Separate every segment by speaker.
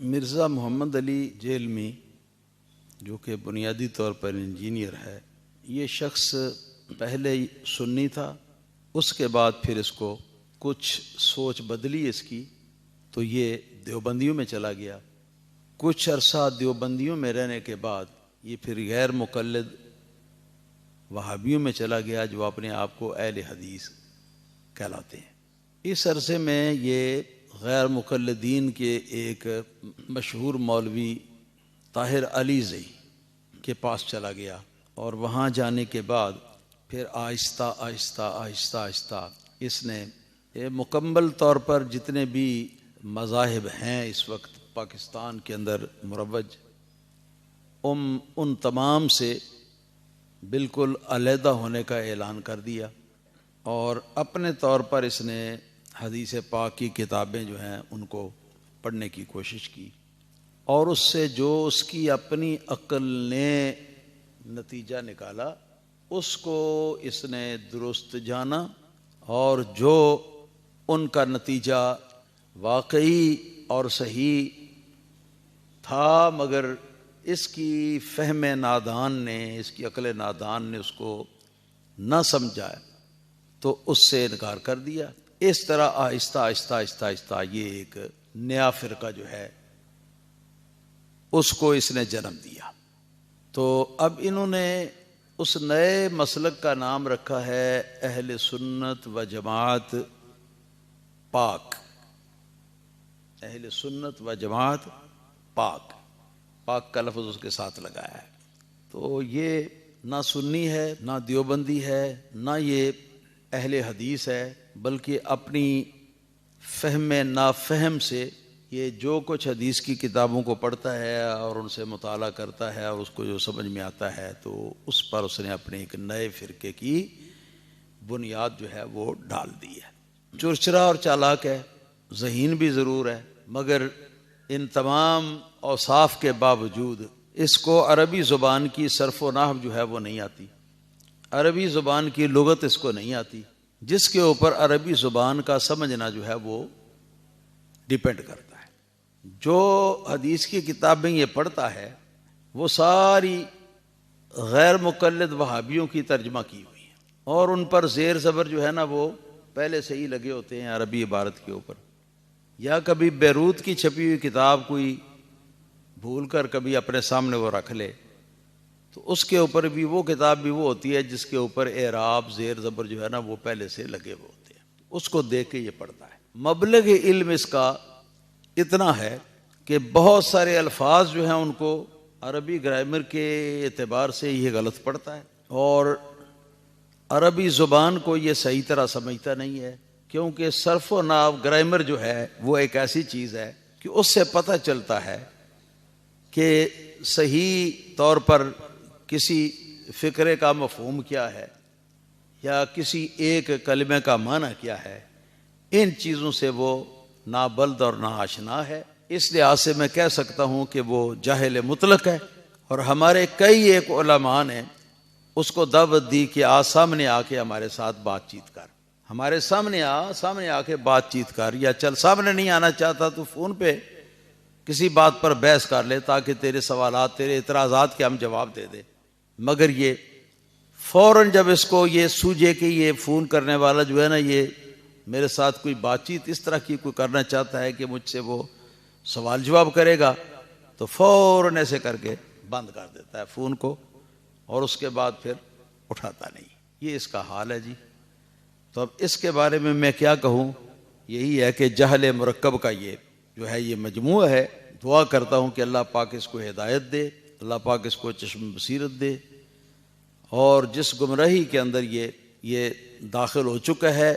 Speaker 1: مرزا محمد علی جیلمی جو کہ بنیادی طور پر انجینئر ہے، یہ شخص پہلے سنی تھا، اس کے بعد پھر اس کو کچھ سوچ بدلی اس کی، تو یہ دیوبندیوں میں چلا گیا۔ کچھ عرصہ دیوبندیوں میں رہنے کے بعد یہ پھر غیر مقلد وہابیوں میں چلا گیا، جو اپنے آپ کو اہل حدیث کہلاتے ہیں۔ اس عرصے میں یہ غیر مقلدین کے ایک مشہور مولوی طاہر علی زئی کے پاس چلا گیا، اور وہاں جانے کے بعد پھر آہستہ آہستہ آہستہ آہستہ اس نے مکمل طور پر جتنے بھی مذاہب ہیں اس وقت پاکستان کے اندر مروج، ان تمام سے بالکل علیحدہ ہونے کا اعلان کر دیا، اور اپنے طور پر اس نے حدیث پاک کی کتابیں جو ہیں ان کو پڑھنے کی کوشش کی، اور اس سے جو اس کی اپنی عقل نے نتیجہ نکالا اس کو اس نے درست جانا، اور جو ان کا نتیجہ واقعی اور صحیح تھا مگر اس کی فہم نادان نے، اس کی عقل نادان نے اس کو نہ سمجھا تو اس سے انکار کر دیا۔ اس طرح آہستہ آہستہ آہستہ آہستہ یہ ایک نیا فرقہ جو ہے اس کو اس نے جنم دیا۔ تو اب انہوں نے اس نئے مسلک کا نام رکھا ہے اہل سنت و جماعت پاک۔ اہل سنت و جماعت پاک، پاک کا لفظ اس کے ساتھ لگایا ہے۔ تو یہ نہ سنی ہے، نہ دیوبندی ہے، نہ یہ اہل حدیث ہے، بلکہ اپنی فہم نافہم سے یہ جو کچھ حدیث کی کتابوں کو پڑھتا ہے اور ان سے مطالعہ کرتا ہے اور اس کو جو سمجھ میں آتا ہے تو اس پر اس نے اپنے ایک نئے فرقے کی بنیاد جو ہے وہ ڈال دی ہے۔ چرچرا اور چالاک ہے، ذہین بھی ضرور ہے، مگر ان تمام اوصاف کے باوجود اس کو عربی زبان کی صرف و نحو جو ہے وہ نہیں آتی، عربی زبان کی لغت اس کو نہیں آتی، جس کے اوپر عربی زبان کا سمجھنا جو ہے وہ ڈیپینڈ کرتا ہے۔ جو حدیث کی کتابیں یہ پڑھتا ہے وہ ساری غیر مقلد وہابیوں کی ترجمہ کی ہوئی ہیں، اور ان پر زیر زبر جو ہے نا وہ پہلے سے ہی لگے ہوتے ہیں عربی عبارت کے اوپر، یا کبھی بیروت کی چھپی ہوئی کتاب کوئی بھول کر کبھی اپنے سامنے وہ رکھ لے تو اس کے اوپر بھی وہ کتاب بھی وہ ہوتی ہے جس کے اوپر اعراب زیر زبر جو ہے نا وہ پہلے سے لگے ہوئے ہوتے ہیں، اس کو دیکھ کے یہ پڑھتا ہے۔ مبلغ علم اس کا اتنا ہے کہ بہت سارے الفاظ جو ہیں ان کو عربی گرامر کے اعتبار سے یہ غلط پڑھتا ہے، اور عربی زبان کو یہ صحیح طرح سمجھتا نہیں ہے، کیونکہ صرف و نحو گرامر جو ہے وہ ایک ایسی چیز ہے کہ اس سے پتہ چلتا ہے کہ صحیح طور پر کسی فقرے کا مفہوم کیا ہے یا کسی ایک کلمے کا معنی کیا ہے۔ ان چیزوں سے وہ نابلد اور ناآشنا ہے، اس لحاظ سے میں کہہ سکتا ہوں کہ وہ جاہل مطلق ہے، اور ہمارے کئی ایک علماء نے اس کو دعوت دی کہ سامنے آ کے ہمارے ساتھ بات چیت کر، ہمارے سامنے آ کے بات چیت کر، یا چل سامنے نہیں آنا چاہتا تو فون پہ کسی بات پر بحث کر لے تاکہ تیرے سوالات، تیرے اعتراضات کے ہم جواب دے دیں۔ مگر یہ فوراً جب اس کو یہ سوجے کہ یہ فون کرنے والا جو ہے نا یہ میرے ساتھ کوئی بات چیت اس طرح کی کوئی کرنا چاہتا ہے کہ مجھ سے وہ سوال جواب کرے گا، تو فوراً ایسے کر کے بند کر دیتا ہے فون کو، اور اس کے بعد پھر اٹھاتا نہیں۔ یہ اس کا حال ہے جی۔ تو اب اس کے بارے میں کیا کہوں، یہی ہے کہ جہل مرکب کا یہ جو ہے یہ مجموعہ ہے۔ دعا کرتا ہوں کہ اللہ پاک اس کو ہدایت دے، اللہ پاک اس کو چشم بصیرت دے، اور جس گمراہی کے اندر یہ داخل ہو چکا ہے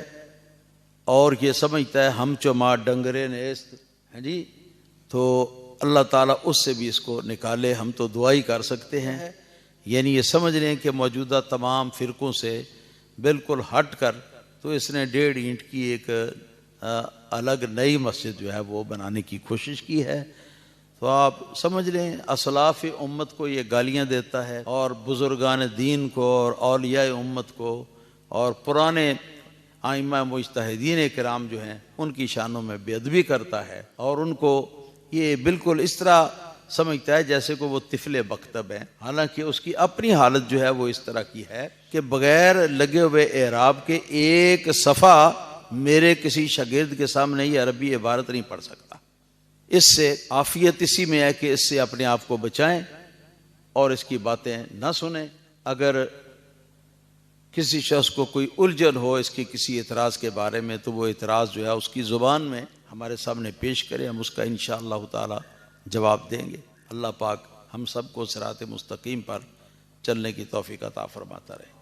Speaker 1: اور یہ سمجھتا ہے ہم چما ڈنگرے نیست ہیں جی، تو اللہ تعالیٰ اس سے بھی اس کو نکالے۔ ہم تو دعا ہی کر سکتے ہیں، یعنی یہ سمجھ لیں کہ موجودہ تمام فرقوں سے بالکل ہٹ کر تو اس نے 1.5 اینٹ کی ایک الگ نئی مسجد جو ہے وہ بنانے کی کوشش کی ہے۔ تو آپ سمجھ لیں اسلاف امت کو یہ گالیاں دیتا ہے، اور بزرگان دین کو اور اولیاء امت کو اور پرانے ائمہ مجتہدین کرام جو ہیں ان کی شانوں میں بے ادبی کرتا ہے، اور ان کو یہ بالکل اس طرح سمجھتا ہے جیسے کہ وہ طفل مکتب ہے، حالانکہ اس کی اپنی حالت جو ہے وہ اس طرح کی ہے کہ بغیر لگے ہوئے اعراب کے ایک صفحہ میرے کسی شاگرد کے سامنے یہ عربی عبارت نہیں پڑھ سکتا۔ اس سے عافیت اسی میں ہے کہ اس سے اپنے آپ کو بچائیں اور اس کی باتیں نہ سنیں۔ اگر کسی شخص کو کوئی الجھن ہو اس کی کسی اعتراض کے بارے میں تو وہ اعتراض جو ہے اس کی زبان میں ہمارے سامنے پیش کریں، ہم اس کا انشاءاللہ تعالی جواب دیں گے۔ اللہ پاک ہم سب کو صراط مستقیم پر چلنے کی توفیق عطا فرماتا رہے۔